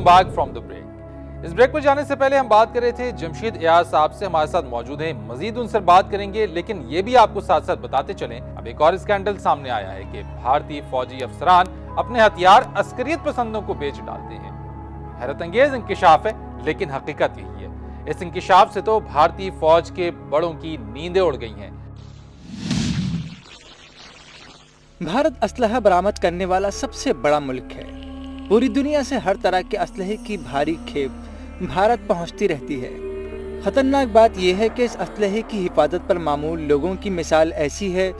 Welcome back from the break. इस break पर जाने से पहले हम बात कर रहे थे जमशेद एयाज साहब से, हमारे साथ मौजूद हैं, मजीद उनसे बात करेंगे, लेकिन ये भी आपको साथ साथ बताते चलें अब एक और स्कैंडल सामने आया है कि भारतीय फौजी अफसरान अपने हथियार अस्करियत पसंदों को बेच डालते हैं। हैरत अंगेज इंकिशाफ है, लेकिन हकीकत यही है। इस इंकिशाफ से तो भारतीय फौज के बड़ों की नींदें उड़ गई हैं। भारत असलहा बरामद करने वाला सबसे बड़ा मुल्क है। पूरी दुनिया से हर तरह के असलहे की भारी खेप भारत पहुंचती रहती है। खतरनाक बात यह है कि इस असलहे की हिफाजत पर मामूल लोगों की मिसाल ऐसी है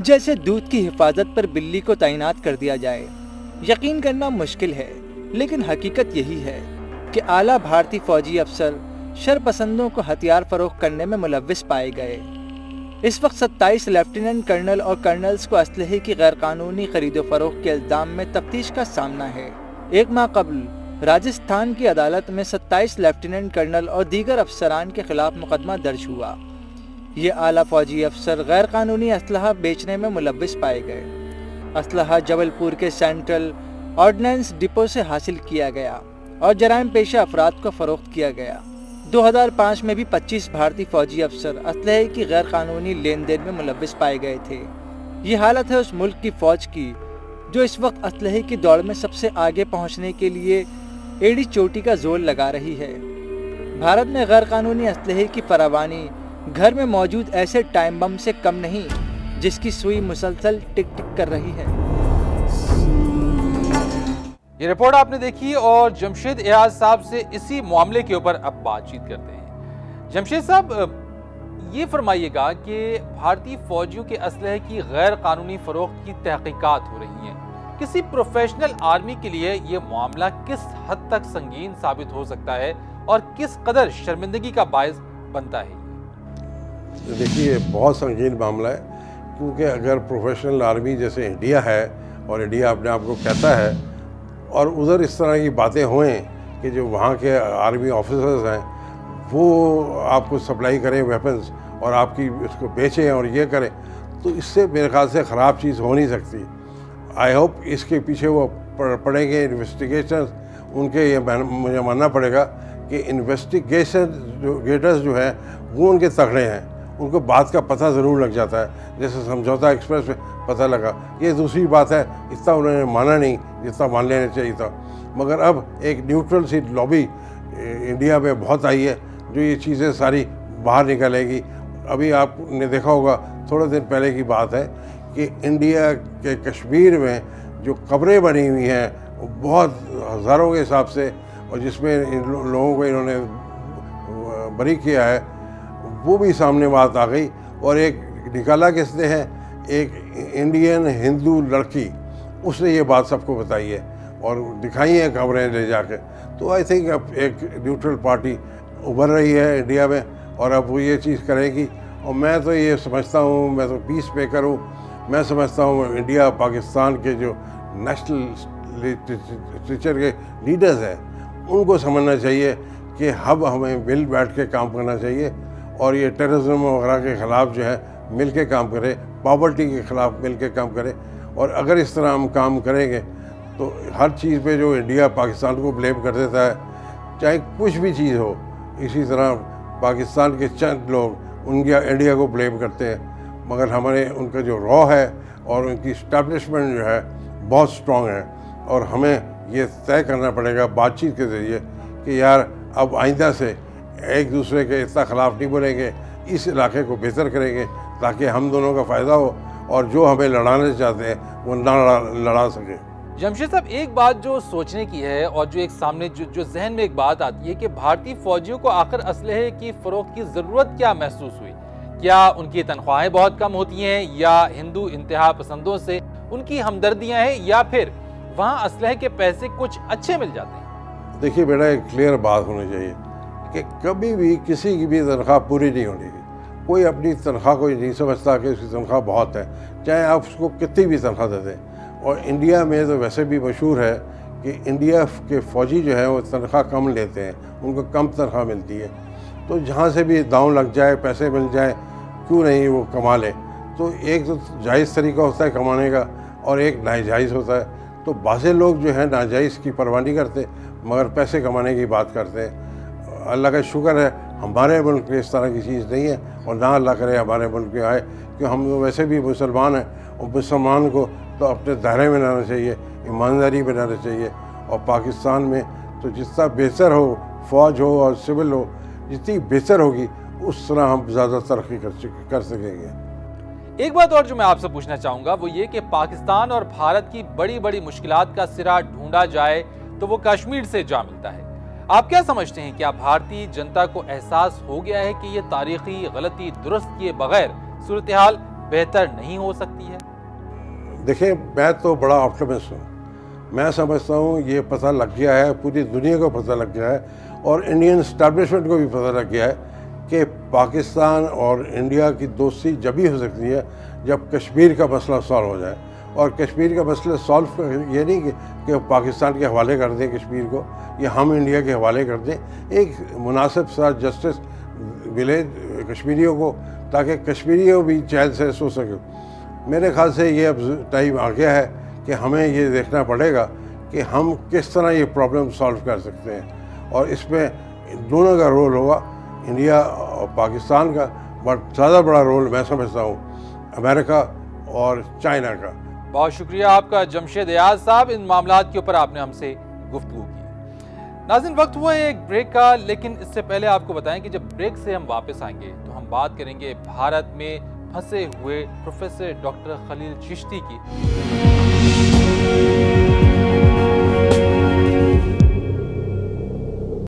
जैसे दूध की हिफाजत पर बिल्ली को तैनात कर दिया जाए। यकीन करना मुश्किल है, लेकिन हकीकत यही है कि आला भारतीय फौजी अफसर शरपसंदों को हथियार फरोख्त करने में मुलव्विस पाए गए। इस वक्त 27 लेफ्टिनेंट कर्नल और कर्नल्स को असलहे की गैरकानूनी खरीदो फरोख्त के इल्जाम में तफ्तीश का सामना है। एक माह कबल राजस्थान की अदालत में 27 लेफ्टिनेंट कर्नल और दीगर अफसरान के खिलाफ मुकदमा दर्ज हुआ। ये आला फौजी अफसर गैर कानूनी असलहा बेचने में मुलव्विस पाए गए। असलहा जबलपुर के सेंट्रल ऑर्डिनेंस डिपो से हासिल किया गया और जराइम पेशा अफराद को फरोख्त किया गया। 2005 में भी 25 भारतीय फौजी अफसर असलहे की गैर कानूनी लेन देन में मुलव्विस पाए गए थे। ये हालत है उस मुल्क की फौज की जो इस वक्त असलहे की दौड़ में सबसे आगे पहुंचने के लिए एड़ी चोटी का जोर लगा रही है। भारत में गैर कानूनी असलहे की फरावानी घर में मौजूद ऐसे टाइम बम से कम नहीं, जिसकी सुई मुसलसल टिक टिक कर रही है। ये रिपोर्ट आपने देखी और जमशेद एयाज साहब से इसी मामले के ऊपर अब बातचीत करते हैं। जमशेद साहब, ये फरमाइएगा कि भारतीय फौजियों के असलहे की गैर कानूनी फरोख्त की तहकीकात हो रही हैं। किसी प्रोफेशनल आर्मी के लिए ये मामला किस हद तक संगीन साबित हो सकता है और किस कदर शर्मिंदगी का बायस बनता है? देखिए, बहुत संगीन मामला है, क्योंकि अगर प्रोफेशनल आर्मी जैसे इंडिया है और इंडिया अपने आप को कहता है और उधर इस तरह की बातें हुए कि जो वहाँ के आर्मी ऑफिसर्स हैं वो आपको सप्लाई करें वेपन्स और आपकी उसको बेचें और ये करें, तो इससे मेरे ख्याल से ख़राब चीज़ हो नहीं सकती। आई होप इसके पीछे वो पड़ेंगे इन्वेस्टिगेशन उनके, ये मुझे मानना पड़ेगा कि इन्वेस्टिगेटर्स जो हैं वो उनके तगड़े हैं, उनको बात का पता ज़रूर लग जाता है। जैसे समझौता एक्सप्रेस में पता लगा। ये दूसरी बात है, इतना उन्होंने माना नहीं जितना मान लेना चाहिए था। मगर अब एक न्यूट्रल सी लॉबी इंडिया में बहुत आई है जो ये चीज़ें सारी बाहर निकालेगी। अभी आपने देखा होगा, थोड़े दिन पहले की बात है कि इंडिया के कश्मीर में जो कब्रें बनी हुई हैं वो बहुत हज़ारों के हिसाब से, और जिसमें इन लोगों को इन्होंने बरी किया है, वो भी सामने बात आ गई। और एक निकाला किसने है, एक इंडियन हिंदू लड़की, उसने ये बात सबको बताई है और दिखाई है खबरें ले जाके। तो आई थिंक अब एक न्यूट्रल पार्टी उभर रही है इंडिया में और अब वो ये चीज़ करेगी। और मैं तो ये समझता हूँ, मैं तो पीस मेकर हूँ, मैं समझता हूँ इंडिया पाकिस्तान के जो नेशनल लिटरेचर के लीडर्स हैं उनको समझना चाहिए कि अब हमें मिल बैठ के काम करना चाहिए और ये टेररिज्म वगैरह के ख़िलाफ़ जो है मिल के काम करें, पॉवर्टी के ख़िलाफ़ मिल के काम करें। और अगर इस तरह हम काम करेंगे तो हर चीज़ पे जो इंडिया पाकिस्तान को ब्लेम कर देता है, चाहे कुछ भी चीज़ हो, इसी तरह पाकिस्तान के चंद लोग इंडिया को ब्लेम करते हैं। मगर हमारे उनका जो रॉ है और उनकी इस्टेब्लिशमेंट जो है बहुत स्ट्रॉन्ग है और हमें ये तय करना पड़ेगा बातचीत के ज़रिए कि यार अब आइंदा से एक दूसरे के इतना ख़िलाफ़ नहीं बोलेंगे, इस इलाके को बेहतर करेंगे ताकि हम दोनों का फ़ायदा हो और जो हमें लड़ाने चाहते हैं वो ना लड़ा सकें। जमशेद साहब, एक बात जो सोचने की है और जो एक सामने जो जहन में एक बात आती है कि भारतीय फौजियों को आखिर असलहे की फरोख्त की ज़रूरत क्या महसूस हुई? क्या उनकी तनख्वाहें बहुत कम होती हैं, या हिंदू इंतहा पसंदों से उनकी हमदर्दियाँ हैं, या फिर वहाँ असलहे के पैसे कुछ अच्छे मिल जाते हैं? देखिए बेटा, एक क्लियर बात होनी चाहिए कि कभी भी किसी की भी तनख्वाह पूरी नहीं होनी चाहिए। कोई अपनी तनख्वाह को नहीं समझता कि उसकी तनख्वाह बहुत है, चाहे आप उसको कितनी भी तनख्वाह दे दें। और इंडिया में तो वैसे भी मशहूर है कि इंडिया के फ़ौजी जो है वो तनख्वाह कम लेते हैं, उनको कम तनख्वाह मिलती है। तो जहाँ से भी दांव लग जाए, पैसे मिल जाए, क्यों नहीं वो कमा ले। तो एक तो जायज़ तरीका होता है कमाने का और एक नाजायज़ होता है। तो बाज़े लोग जो है नाजायज़ की परवाह नहीं करते, मगर पैसे कमाने की बात करते हैं। अल्लाह का शुक्र है हमारे मुल्क में इस तरह की चीज़ नहीं है, और ना अल्लाह करे हमारे मुल्क में आए, क्योंकि हम तो वैसे भी मुसलमान हैं, और मुसलमान को तो अपने दायरे में रहना चाहिए, ईमानदारी में रहना चाहिए। और पाकिस्तान में तो जितना बेहतर हो, फ़ौज हो और सिविल हो, जितनी बेहतर होगी उस तरह हम ज़्यादा तरक्की कर सकेंगे। एक बात और जो मैं आपसे पूछना चाहूँगा वो ये कि पाकिस्तान और भारत की बड़ी बड़ी मुश्किलात का सिरा ढूंढा जाए तो वो कश्मीर से जा मिलता है। आप क्या समझते हैं, क्या भारतीय जनता को एहसास हो गया है कि ये तारीखी गलती दुरुस्त किए बगैर सूरत हाल बेहतर नहीं हो सकती है? देखिए, मैं तो बड़ा ऑप्टिमिस्ट हूँ। मैं समझता हूँ ये पता लग गया है, पूरी दुनिया को पता लग गया है, और इंडियन इस्टेब्लिशमेंट को भी पता लग गया है कि पाकिस्तान और इंडिया की दोस्ती जब ही हो सकती है जब कश्मीर का मसला सॉल्व हो जाए। और कश्मीर का मसला सॉल्व ये नहीं कि पाकिस्तान के हवाले कर दें कश्मीर को, या हम इंडिया के हवाले कर दें। एक मुनासिब सा जस्टिस मिले कश्मीरियों को, ताकि कश्मीरियों भी चैन से सो सके। मेरे ख्याल से ये अब टाइम आ गया है कि हमें ये देखना पड़ेगा कि हम किस तरह ये प्रॉब्लम सॉल्व कर सकते हैं, और इसमें दोनों का रोल होगा, इंडिया और पाकिस्तान का, बट ज़्यादा बड़ा रोल मैं समझता हूँ अमेरिका और चाइना का। बहुत शुक्रिया आपका जमशेद एयाज साहब, इन मामलात के ऊपर आपने हमसे गुफ्तगू की। नाज़रीन, वक्त हुआ है एक ब्रेक का, लेकिन इससे पहले आपको बताएं कि जब ब्रेक से हम वापस आएंगे तो हम बात करेंगे भारत में फंसे हुए प्रोफेसर डॉक्टर खलील चिश्ती की।